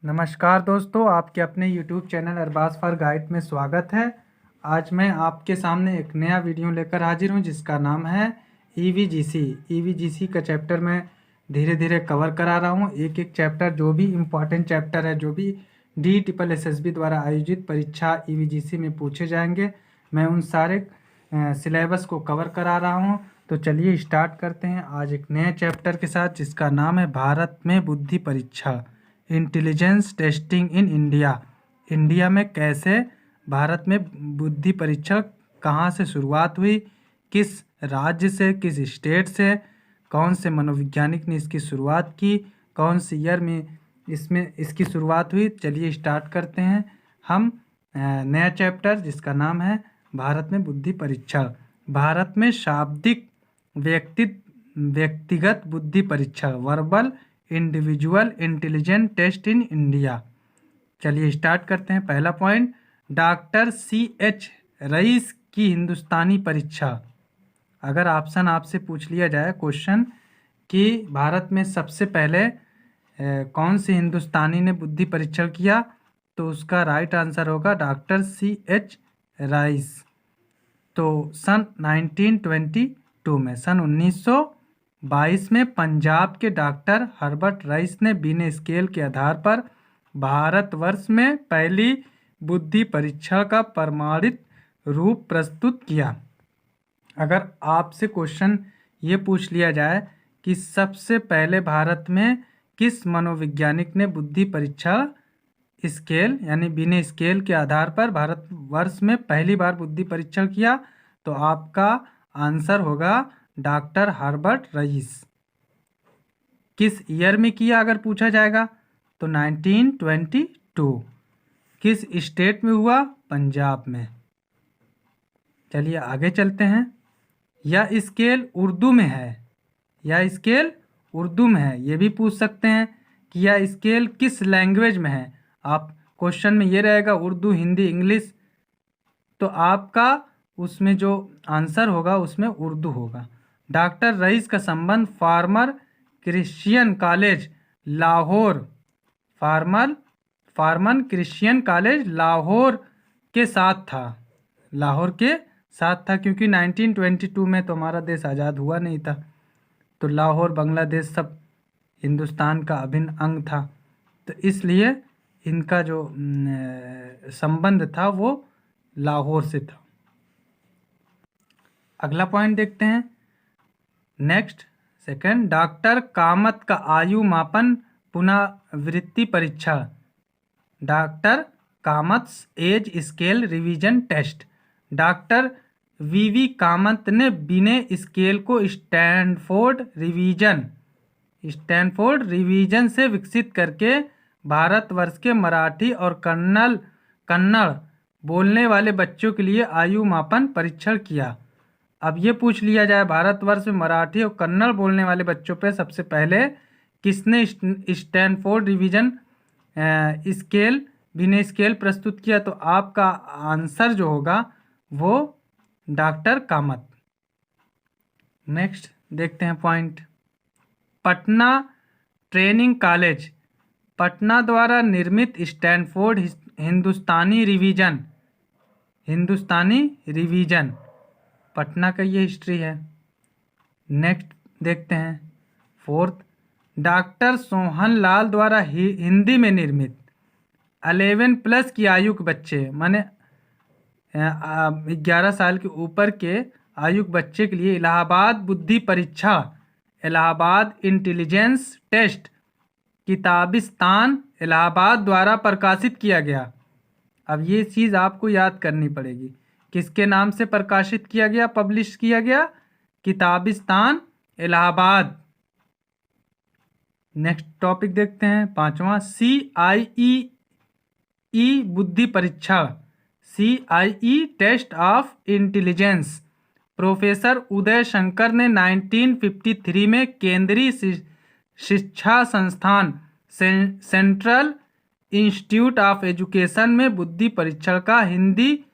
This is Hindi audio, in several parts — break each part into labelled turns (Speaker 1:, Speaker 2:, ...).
Speaker 1: नमस्कार दोस्तों, आपके अपने YouTube channel Arbaaz for guide में स्वागत है। आज मैं आपके सामने एक नया वीडियो लेकर हाजिर हूं जिसका नाम है EVGC। EVGC का चैप्टर मैं धीरे धीरे कवर करा रहा हूं। एक एक चैप्टर, जो भी इम्पोर्टेंट चैप्टर है, जो भी DSSB द्वारा आयोजित परीक्षा EVGC में पूछे जाएंगे, मैं उन सारे सिलेबस को कवर करा रहा हूँ। तो चलिए स्टार्ट करते हैं आज एक नए चैप्टर के साथ जिसका नाम है भारत में बुद्धि परीक्षा, intelligence testing in India. India में कैसे भारत में बुद्धि परीक्षा कहाँ से शुरुआत हुई, किस राज्य से, किस स्टेट से, कौन से मनोवैज्ञानिक ने इसकी शुरुआत की, कौन से ईयर में इसमें इसकी शुरुआत हुई। चलिए स्टार्ट करते हैं हम नया चैप्टर जिसका नाम है भारत में बुद्धि परीक्षा। भारत में शाब्दिक व्यक्तिगत बुद्धि परीक्षा, verbal individual intelligent test in India. चलिए स्टार्ट करते हैं। पहला पॉइंट, डॉक्टर CH रईस की हिंदुस्तानी परीक्षा। अगर ऑप्शन आपसे पूछ लिया जाए क्वेश्चन कि भारत में सबसे पहले कौन सी हिंदुस्तानी ने बुद्धि परीक्षण किया, तो उसका राइट आंसर होगा डॉक्टर CH राइस। तो सन 1922 में, सन 1922 में पंजाब के डॉक्टर हर्बर्ट राइस ने बिना स्केल के आधार पर भारतवर्ष में पहली बुद्धि परीक्षा का प्रमाणित रूप प्रस्तुत किया। अगर आपसे क्वेश्चन ये पूछ लिया जाए कि सबसे पहले भारत में किस मनोवैज्ञानिक ने बुद्धि परीक्षा स्केल यानी बिना स्केल के आधार पर भारतवर्ष में पहली बार बुद्धि परीक्षण किया, तो आपका आंसर होगा डॉक्टर हर्बर्ट रईस। किस ईयर में किया अगर पूछा जाएगा तो 1922। किस स्टेट में हुआ? पंजाब में। चलिए आगे चलते हैं। यह स्केल उर्दू में है, यह स्केल उर्दू में है। ये भी पूछ सकते हैं कि यह स्केल किस लैंग्वेज में है। आप क्वेश्चन में ये रहेगा उर्दू, हिंदी, इंग्लिश, तो आपका उसमें जो आंसर होगा उसमें उर्दू होगा। डॉक्टर रईस का संबंध Forman Christian College Lahore, Forman Christian College Lahore के साथ था, लाहौर के साथ था, क्योंकि 1922 में तो हमारा देश आज़ाद हुआ नहीं था, तो लाहौर, बांग्लादेश सब हिंदुस्तान का अभिन्न अंग था, तो इसलिए इनका जो संबंध था वो लाहौर से था। अगला पॉइंट देखते हैं। नेक्स्ट सेकंड, डॉक्टर कामत का आयु मापन पुनरावृत्ति परीक्षा। Doctor Kamat age scale revision test. Doctor VV Kamat ने बिना स्केल को स्टैनफोर्ड रिवीजन से विकसित करके भारतवर्ष के मराठी और कन्नड़ बोलने वाले बच्चों के लिए आयु मापन परीक्षण किया। अब ये पूछ लिया जाए भारतवर्ष में मराठी और कन्नड़ बोलने वाले बच्चों पे सबसे पहले किसने स्टैनफोर्ड रिवीजन स्केल बिना स्केल प्रस्तुत किया, तो आपका आंसर जो होगा वो डॉक्टर कामत। नेक्स्ट देखते हैं point, Patna training college, Patna द्वारा निर्मित स्टैनफोर्ड हिंदुस्तानी रिवीजन, पटना का ये हिस्ट्री है। नेक्स्ट देखते हैं फोर्थ, डॉक्टर सोहन लाल द्वारा हिंदी में निर्मित 11+ की आयु के बच्चे, माने 11 साल के ऊपर के आयु के बच्चे के लिए इलाहाबाद बुद्धि परीक्षा, इलाहाबाद इंटेलिजेंस टेस्ट किताबिस्तान इलाहाबाद द्वारा प्रकाशित किया गया। अब ये चीज़ आपको याद करनी पड़ेगी, किसके नाम से प्रकाशित किया गया, पब्लिश किया गया? किताबिस्तान इलाहाबाद। नेक्स्ट टॉपिक देखते हैं पांचवा, CIE बुद्धि परीक्षा, CIE test of intelligence. Professor Uday Shankar ने 1953 में केंद्रीय शिक्षा संस्थान सेंट्रल इंस्टीट्यूट ऑफ एजुकेशन में बुद्धि परीक्षण का हिंदी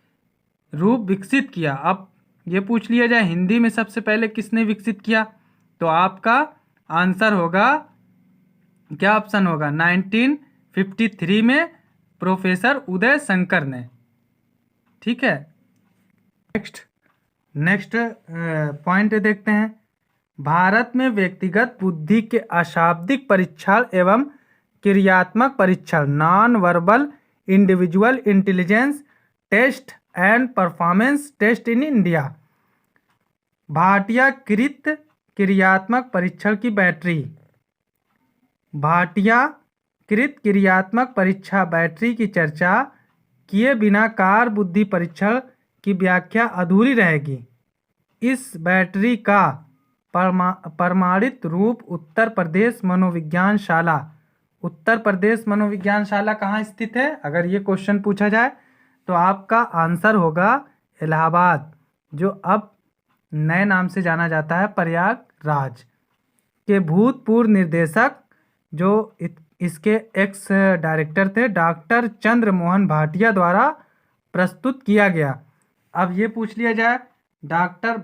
Speaker 1: रूप विकसित किया। अब ये पूछ लिया जाए हिंदी में सबसे पहले किसने विकसित किया, तो आपका आंसर होगा, क्या ऑप्शन होगा, 1953 में प्रोफेसर उदय शंकर ने। ठीक है, नेक्स्ट पॉइंट देखते हैं। भारत में व्यक्तिगत बुद्धि के अशाब्दिक परीक्षण एवं क्रियात्मक परीक्षण non verbal individual intelligence test and performance test in India. भाटियाकृत क्रियात्मक परीक्षण की बैटरी। भाटियाकृत क्रियात्मक परीक्षा बैटरी की चर्चा किए बिना कार बुद्धि परीक्षण की व्याख्या अधूरी रहेगी। इस बैटरी का प्रमाणित रूप उत्तर प्रदेश मनोविज्ञान शाला कहाँ स्थित है? अगर ये क्वेश्चन पूछा जाए तो आपका आंसर होगा इलाहाबाद, जो अब नए नाम से जाना जाता है प्रयागराज। के भूतपूर्व निर्देशक जो इसके एक्स डायरेक्टर थे डॉक्टर चंद्र मोहन भाटिया द्वारा प्रस्तुत किया गया। अब ये पूछ लिया जाए डॉक्टर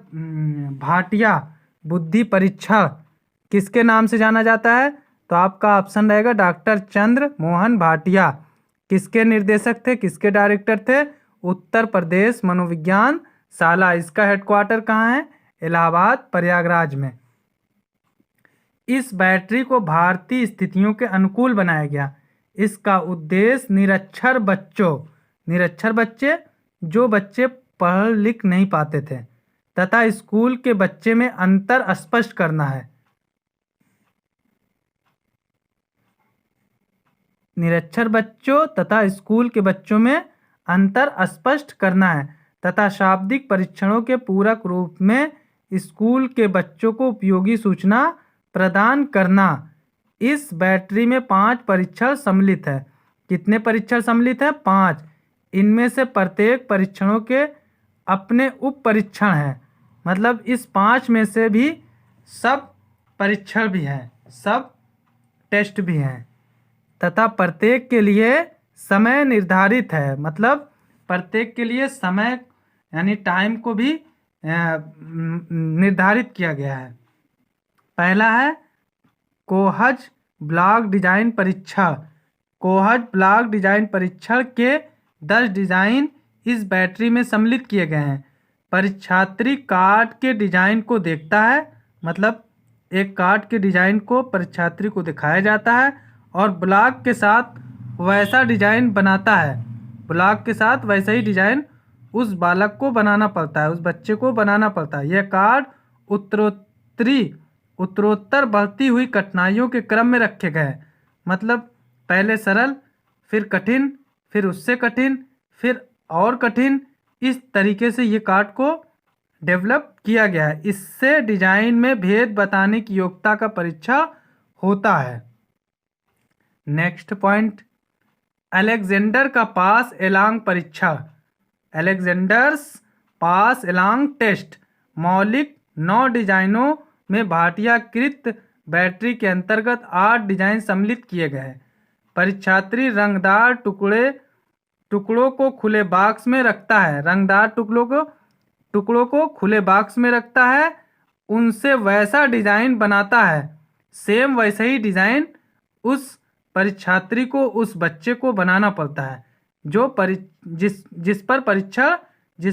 Speaker 1: भाटिया बुद्धि परीक्षा किसके नाम से जाना जाता है? तो आपका ऑप्शन रहेगा डॉक्टर चंद्र मोहन भाटिया। किसके निर्देशक थे, किसके डायरेक्टर थे? उत्तर प्रदेश मनोविज्ञान शाला। इसका हेडक्वार्टर कहाँ है? इलाहाबाद प्रयागराज में। इस बैटरी को भारतीय स्थितियों के अनुकूल बनाया गया। इसका उद्देश्य निरक्षर बच्चे जो बच्चे पढ़ लिख नहीं पाते थे तथा स्कूल के बच्चे में अंतर स्पष्ट करना है। निरक्षर बच्चों तथा स्कूल के बच्चों में अंतर स्पष्ट करना है तथा शाब्दिक परीक्षणों के पूरक रूप में स्कूल के बच्चों को उपयोगी सूचना प्रदान करना। इस बैटरी में 5 परीक्षण सम्मिलित है। कितने परीक्षण सम्मिलित है? 5। इनमें से प्रत्येक परीक्षणों के अपने उप परीक्षण हैं। मतलब इस 5 में से भी सब परीक्षण भी हैं, सब टेस्ट भी हैं तथा प्रत्येक के लिए समय निर्धारित है। मतलब प्रत्येक के लिए समय यानी टाइम को भी निर्धारित किया गया है। पहला है कोहज ब्लॉक डिजाइन परीक्षण। कोहज ब्लॉक डिजाइन परीक्षण के 10 डिजाइन इस बैटरी में सम्मिलित किए गए हैं। परीक्षार्थी कार्ड के डिजाइन को देखता है, मतलब एक कार्ड के डिजाइन को परीक्षार्थी को दिखाया जाता है और ब्लॉक के साथ वैसा डिजाइन बनाता है। ब्लॉक के साथ वैसा ही डिजाइन उस बालक को बनाना पड़ता है, उस बच्चे को बनाना पड़ता है। यह कार्ड उत्तरोत्तर बढ़ती हुई कठिनाइयों के क्रम में रखे गए। मतलब पहले सरल, फिर कठिन, फिर उससे कठिन, फिर और कठिन। इस तरीके से ये कार्ड को डेवलप किया गया है। इससे डिजाइन में भेद बताने की योग्यता का परीक्षा होता है। नेक्स्ट पॉइंट, अलेक्जेंडर का पास एलांग परीक्षा। अलेक्जेंडर्स पास एलांग टेस्ट। मौलिक 9 डिजाइनों में भाटियाकृत बैटरी के अंतर्गत 8 डिजाइन सम्मिलित किए गए हैं। परीक्षार्थी रंगदार टुकड़ों को खुले बॉक्स में रखता है। रंगदार टुकड़ों को खुले बॉक्स में रखता है, उनसे वैसा डिजाइन बनाता है। सेम वैसा ही डिजाइन उस परीक्षार्थी को, उस बच्चे को बनाना पड़ता है जो जिस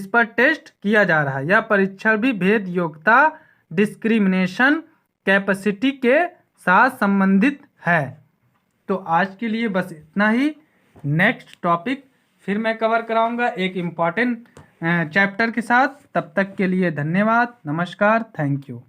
Speaker 1: पर टेस्ट किया जा रहा है। यह परीक्षण भी भेद योग्यता डिस्क्रिमिनेशन कैपेसिटी के साथ संबंधित है। तो आज के लिए बस इतना ही। नेक्स्ट टॉपिक फिर मैं कवर कराऊंगा एक इम्पॉर्टेंट चैप्टर के साथ। तब तक के लिए धन्यवाद, नमस्कार, थैंक यू।